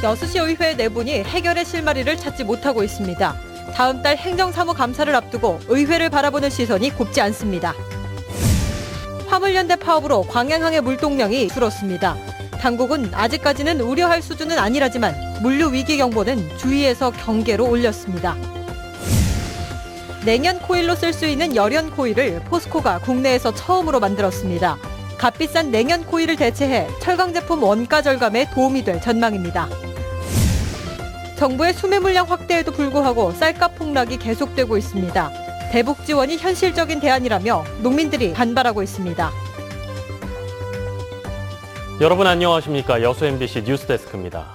여수시 의회 내분이 해결의 실마리를 찾지 못하고 있습니다. 다음 달 행정사무감사를 앞두고 의회를 바라보는 시선이 곱지 않습니다. 화물연대 파업으로 광양항의 물동량이 줄었습니다. 당국은 아직까지는 우려할 수준은 아니라지만 물류 위기 경보는 주의에서 경계로 올렸습니다. 냉연 코일로 쓸 수 있는 열연 코일을 포스코가 국내에서 처음으로 만들었습니다. 값비싼 냉연 코일을 대체해 철강 제품 원가 절감에 도움이 될 전망입니다. 정부의 수매 물량 확대에도 불구하고 쌀값 폭락이 계속되고 있습니다. 대북 지원이 현실적인 대안이라며 농민들이 반발하고 있습니다. 여러분 안녕하십니까? 여수 MBC 뉴스데스크입니다.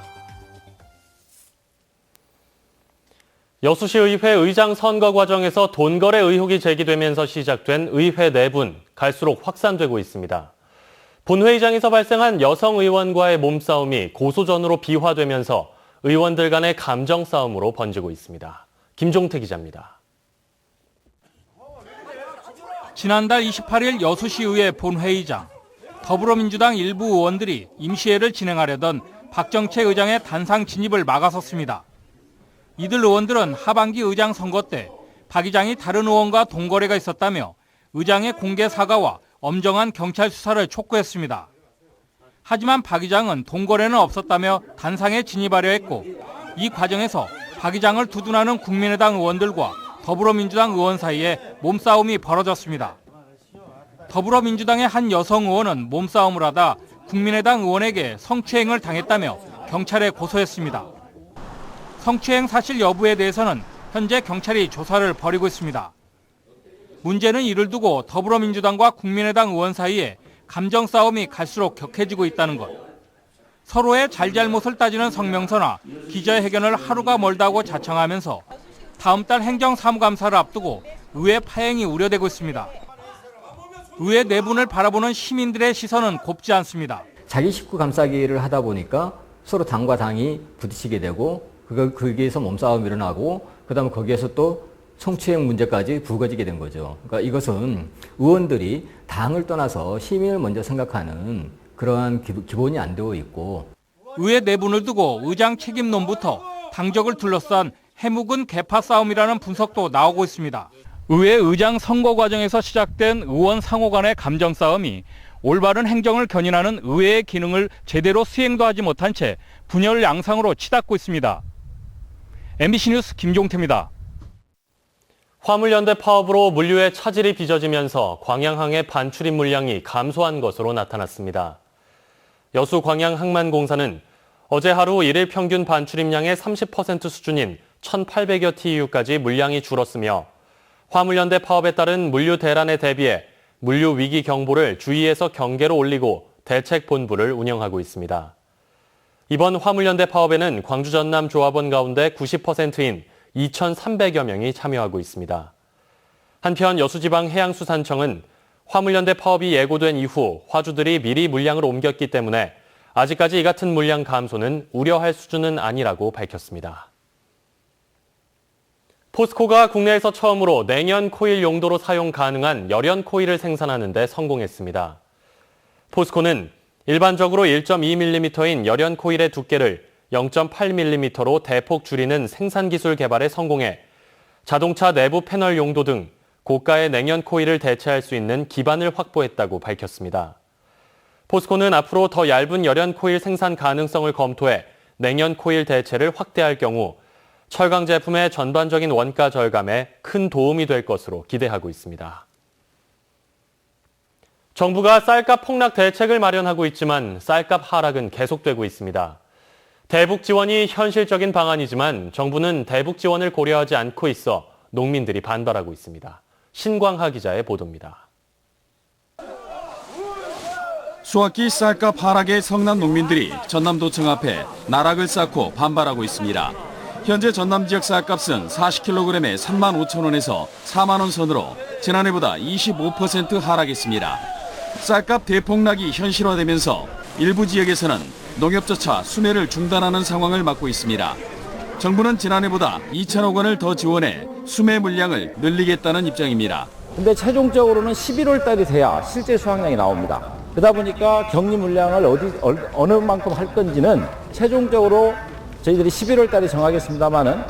여수시 의회 의장 선거 과정에서 돈거래 의혹이 제기되면서 시작된 의회 내분, 갈수록 확산되고 있습니다. 본회의장에서 발생한 여성 의원과의 몸싸움이 고소전으로 비화되면서 의원들 간의 감정 싸움으로 번지고 있습니다. 김종태 기자입니다. 지난달 28일 여수시의회 본회의장, 더불어민주당 일부 의원들이 임시회를 진행하려던 박정채 의장의 단상 진입을 막아섰습니다. 이들 의원들은 하반기 의장 선거 때 박 의장이 다른 의원과 돈거래가 있었다며 의장의 공개 사과와 엄정한 경찰 수사를 촉구했습니다. 하지만 박 의장은 돈거래는 없었다며 단상에 진입하려 했고 이 과정에서 박 의장을 두둔하는 국민의당 의원들과 더불어민주당 의원 사이에 몸싸움이 벌어졌습니다. 더불어민주당의 한 여성 의원은 몸싸움을 하다 국민의당 의원에게 성추행을 당했다며 경찰에 고소했습니다. 성추행 사실 여부에 대해서는 현재 경찰이 조사를 벌이고 있습니다. 문제는 이를 두고 더불어민주당과 국민의당 의원 사이에 감정 싸움이 갈수록 격해지고 있다는 것. 서로의 잘잘못을 따지는 성명서나 기자회견을 하루가 멀다고 자청하면서 다음 달 행정사무감사를 앞두고 의회 파행이 우려되고 있습니다. 의회 내분을 바라보는 시민들의 시선은 곱지 않습니다. 자기 식구 감싸기를 하다 보니까 서로 당과 당이 부딪히게 되고 거기에서 몸싸움이 일어나고 그다음에 거기에서 또 성추행 문제까지 불거지게 된 거죠. 그러니까 이것은 의원들이 당을 떠나서 시민을 먼저 생각하는 그러한 기본이 안 되어 있고 의회 내분을 두고 의장 책임론부터 당적을 둘러싼 해묵은 계파 싸움이라는 분석도 나오고 있습니다. 의회 의장 선거 과정에서 시작된 의원 상호 간의 감정 싸움이 올바른 행정을 견인하는 의회의 기능을 제대로 수행도 하지 못한 채 분열 양상으로 치닫고 있습니다. MBC 뉴스 김종태입니다. 화물연대 파업으로 물류의 차질이 빚어지면서 광양항의 반출입 물량이 감소한 것으로 나타났습니다. 여수 광양항만공사는 어제 하루 일일 평균 반출입량의 30% 수준인 1,800여 TEU까지 물량이 줄었으며 화물연대 파업에 따른 물류 대란에 대비해 물류 위기 경보를 주의에서 경계로 올리고 대책본부를 운영하고 있습니다. 이번 화물연대 파업에는 광주 전남 조합원 가운데 90%인 2,300여 명이 참여하고 있습니다. 한편 여수지방해양수산청은 화물연대 파업이 예고된 이후 화주들이 미리 물량을 옮겼기 때문에 아직까지 이 같은 물량 감소는 우려할 수준은 아니라고 밝혔습니다. 포스코가 국내에서 처음으로 냉연 코일 용도로 사용 가능한 열연 코일을 생산하는 데 성공했습니다. 포스코는 일반적으로 1.2mm인 열연 코일의 두께를 0.8mm로 대폭 줄이는 생산 기술 개발에 성공해 자동차 내부 패널 용도 등 고가의 냉연 코일을 대체할 수 있는 기반을 확보했다고 밝혔습니다. 포스코는 앞으로 더 얇은 열연 코일 생산 가능성을 검토해 냉연 코일 대체를 확대할 경우 철강 제품의 전반적인 원가 절감에 큰 도움이 될 것으로 기대하고 있습니다. 정부가 쌀값 폭락 대책을 마련하고 있지만 쌀값 하락은 계속되고 있습니다. 대북 지원이 현실적인 방안이지만 정부는 대북 지원을 고려하지 않고 있어 농민들이 반발하고 있습니다. 신광하 기자의 보도입니다. 수확기 쌀값 하락에 성남 농민들이 전남도청 앞에 나락을 쌓고 반발하고 있습니다. 현재 전남 지역 쌀값은 40kg에 35,000원에서 4만 원 선으로 지난해보다 25% 하락했습니다. 쌀값 대폭락이 현실화되면서 일부 지역에서는 농협조차 수매를 중단하는 상황을 맞고 있습니다. 정부는 지난해보다 2천억 원을 더 지원해 수매 물량을 늘리겠다는 입장입니다. 근데 최종적으로는 11월 달이 돼야 실제 수확량이 나옵니다. 그러다 보니까 격리 물량을 어느 만큼 할 건지는 최종적으로 저희들이 11월 달에 정하겠습니다만은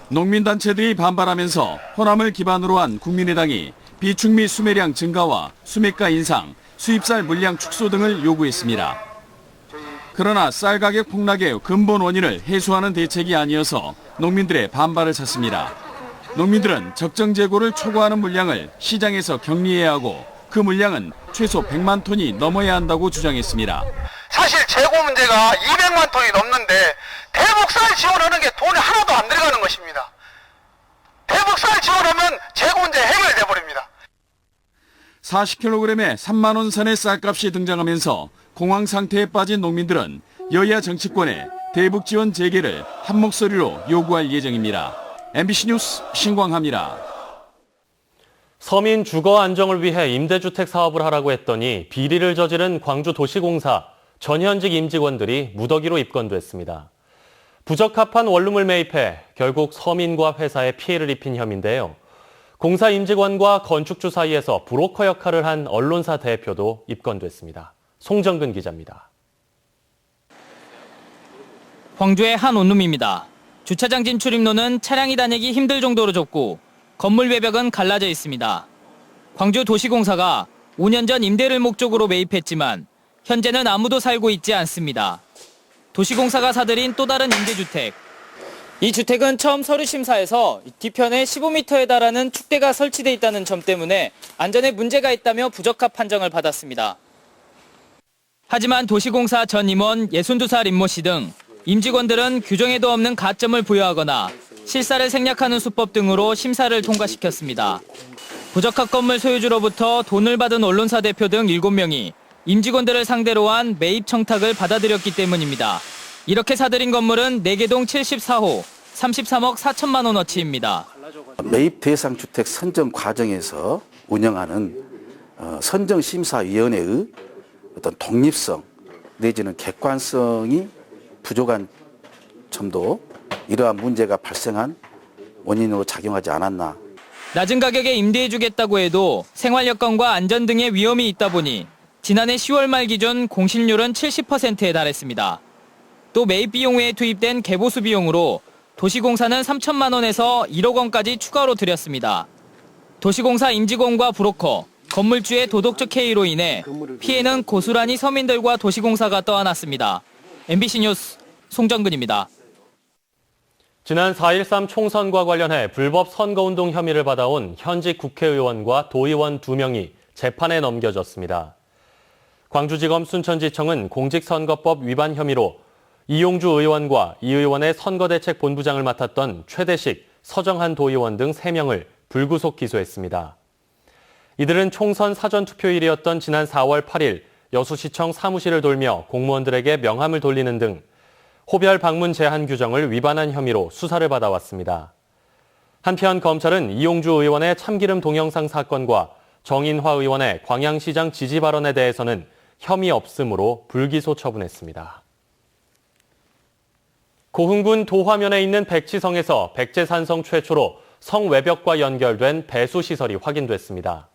농민단체들이 반발하면서 호남을 기반으로 한 국민의당이 비축미 수매량 증가와 수매가 인상, 수입쌀 물량 축소 등을 요구했습니다. 그러나 쌀 가격 폭락의 근본 원인을 해소하는 대책이 아니어서 농민들의 반발을 샀습니다. 농민들은 적정 재고를 초과하는 물량을 시장에서 격리해야 하고 그 물량은 최소 100만 톤이 넘어야 한다고 주장했습니다. 사실 재고 문제가 200만 톤이 넘는데 대북쌀 지원하는 게 돈이 하나도 안 들어가는 것입니다. 대북쌀 지원하면 재고 문제 해결돼 버립니다. 40kg에 3만 원 선의 쌀값이 등장하면서 공황 상태에 빠진 농민들은 여야 정치권에 대북 지원 재개를 한 목소리로 요구할 예정입니다. MBC 뉴스 신광하입니다. 서민 주거 안정을 위해 임대주택 사업을 하라고 했더니 비리를 저지른 광주도시공사 전현직 임직원들이 무더기로 입건됐습니다. 부적합한 원룸을 매입해 결국 서민과 회사에 피해를 입힌 혐의인데요. 공사 임직원과 건축주 사이에서 브로커 역할을 한 언론사 대표도 입건됐습니다. 송정근 기자입니다. 광주의 한 원룸입니다. 주차장 진출입로는 차량이 다니기 힘들 정도로 좁고 건물 외벽은 갈라져 있습니다. 광주도시공사가 5년 전 임대를 목적으로 매입했지만 현재는 아무도 살고 있지 않습니다. 도시공사가 사들인 또 다른 임대주택. 이 주택은 처음 서류 심사에서 뒤편에 15m에 달하는 축대가 설치돼 있다는 점 때문에 안전에 문제가 있다며 부적합 판정을 받았습니다. 하지만 도시공사 전 임원 62살 임모 씨 등 임직원들은 규정에도 없는 가점을 부여하거나 실사를 생략하는 수법 등으로 심사를 통과시켰습니다. 부적합 건물 소유주로부터 돈을 받은 언론사 대표 등 7명이 임직원들을 상대로 한 매입 청탁을 받아들였기 때문입니다. 이렇게 사들인 건물은 4개동 74호, 33억 4천만 원어치입니다. 매입 대상 주택 선정 과정에서 운영하는 선정심사위원회의 어떤 독립성 내지는 객관성이 부족한 점도 이러한 문제가 발생한 원인으로 작용하지 않았나. 낮은 가격에 임대해주겠다고 해도 생활 여건과 안전 등의 위험이 있다 보니 지난해 10월 말 기준 공실률은 70%에 달했습니다. 또 매입 비용 외에 투입된 개보수 비용으로 도시공사는 3천만 원에서 1억 원까지 추가로 들였습니다. 도시공사 임직원과 브로커, 건물주의 도덕적 해이로 인해 피해는 고스란히 서민들과 도시공사가 떠안았습니다. MBC 뉴스 송정근입니다. 지난 4.13 총선과 관련해 불법 선거운동 혐의를 받아온 현직 국회의원과 도의원 2명이 재판에 넘겨졌습니다. 광주지검 순천지청은 공직선거법 위반 혐의로 이용주 의원과 이 의원의 선거대책본부장을 맡았던 최대식, 서정한 도의원 등 3명을 불구속 기소했습니다. 이들은 총선 사전투표일이었던 지난 4월 8일 여수시청 사무실을 돌며 공무원들에게 명함을 돌리는 등 호별 방문 제한 규정을 위반한 혐의로 수사를 받아왔습니다. 한편 검찰은 이용주 의원의 참기름 동영상 사건과 정인화 의원의 광양시장 지지 발언에 대해서는 혐의 없음으로 불기소 처분했습니다. 고흥군 도화면에 있는 백지성에서 백제산성 최초로 성외벽과 연결된 배수시설이 확인됐습니다.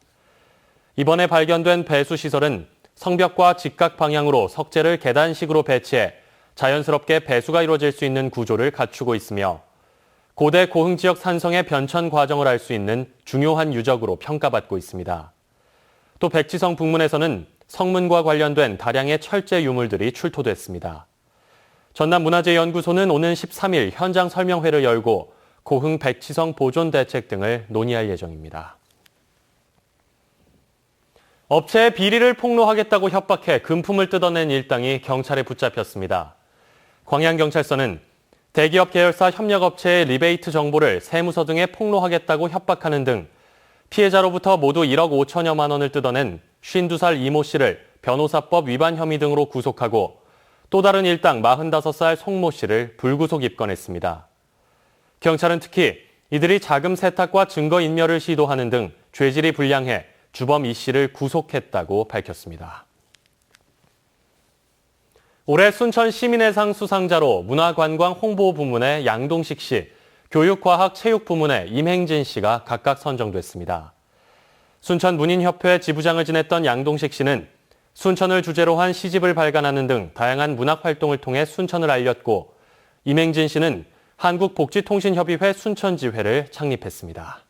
이번에 발견된 배수시설은 성벽과 직각 방향으로 석재를 계단식으로 배치해 자연스럽게 배수가 이루어질 수 있는 구조를 갖추고 있으며 고대 고흥 지역 산성의 변천 과정을 알 수 있는 중요한 유적으로 평가받고 있습니다. 또 백지성 북문에서는 성문과 관련된 다량의 철제 유물들이 출토됐습니다. 전남문화재연구소는 오는 13일 현장 설명회를 열고 고흥 백지성 보존 대책 등을 논의할 예정입니다. 업체의 비리를 폭로하겠다고 협박해 금품을 뜯어낸 일당이 경찰에 붙잡혔습니다. 광양경찰서는 대기업 계열사 협력업체의 리베이트 정보를 세무서 등에 폭로하겠다고 협박하는 등 피해자로부터 모두 1억 5천여만 원을 뜯어낸 52살 이모 씨를 변호사법 위반 혐의 등으로 구속하고 또 다른 일당 45살 송모 씨를 불구속 입건했습니다. 경찰은 특히 이들이 자금 세탁과 증거 인멸을 시도하는 등 죄질이 불량해 주범 이 씨를 구속했다고 밝혔습니다. 올해 순천 시민의상 수상자로 문화관광 홍보부문의 양동식 씨, 교육과학체육부문의 임행진 씨가 각각 선정됐습니다. 순천 문인협회 지부장을 지냈던 양동식 씨는 순천을 주제로 한 시집을 발간하는 등 다양한 문학 활동을 통해 순천을 알렸고 임행진 씨는 한국복지통신협의회 순천지회를 창립했습니다.